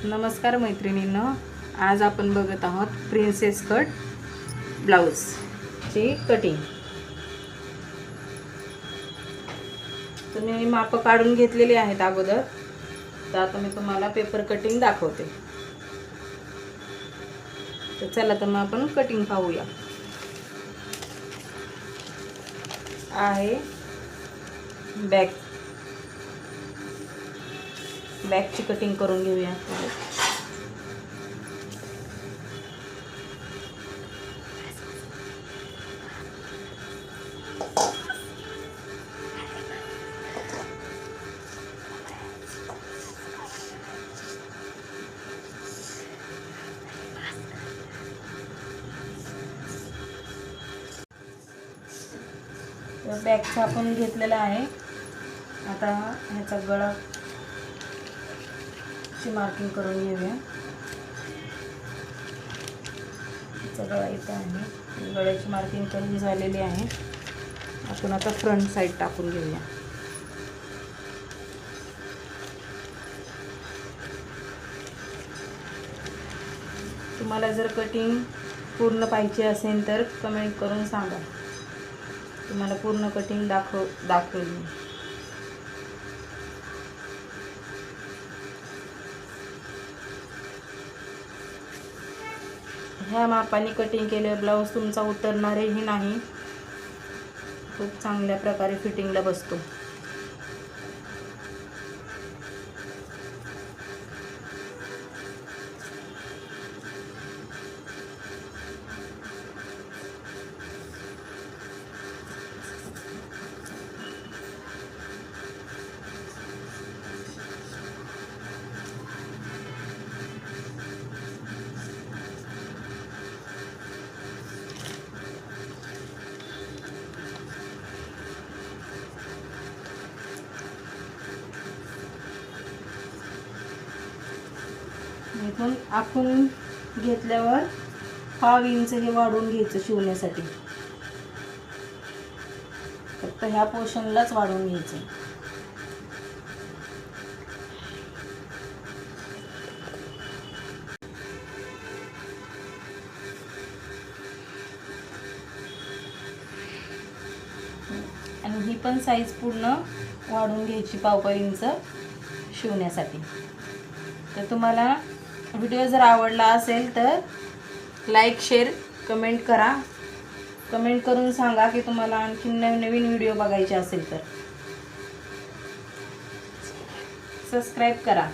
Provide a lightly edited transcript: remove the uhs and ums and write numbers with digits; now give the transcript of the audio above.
नमस्कार मैत्रिणींनो, आज आपण बघत आहोत प्रिन्सेस कट ब्लाउज ची कटिंग। तुम्ही माप काढून घेतलेली आहेत अगोदर, तर आता मी तुम्हाला पेपर कटिंग दाखवते। तर चला तर मग आपण कटिंग पाहूया। आहे बॅकची कटिंग करून घेऊया। तर बॅकचा आपण घेतलेला आहे। आता ह्याचा गळा ची मार्किंग करून घेऊया। ह्याचा गळा इथं आहे, गळ्याची मार्किंग करून झालेली आहे। आपण आता फ्रंट साइड टाकून घेऊया। तुम्हाला जर कटिंग पूर्ण पाहिजे असेल तर कमेंट करून सांगा, तुम्हाला पूर्ण कटिंग दाखवेल मी। ह्या मापाने कटिंग केले ब्लाउज तुमचा उतरणारही नाही, खूप चांगल्या प्रकारे फिटिंगला बसतो। इथून आखून घेतल्यावर 5 इंच हे वाढवून घ्यायचं शिवण्यासाठी, फक्त ह्या पोर्शनलाच वाढवून घ्यायचं। आणि ही पण साईज पूर्ण वाढवून घ्यायची 1/4 इंच शिवण्यासाठी। तर तुम्हाला व्हिडिओ जर आवडला असेल तर लाईक, शेअर, कमेंट करा। कमेंट करून सांगा की तुम्हाला आणखी नवीन व्हिडिओ बघायचे असेल तर सबस्क्राईब करा।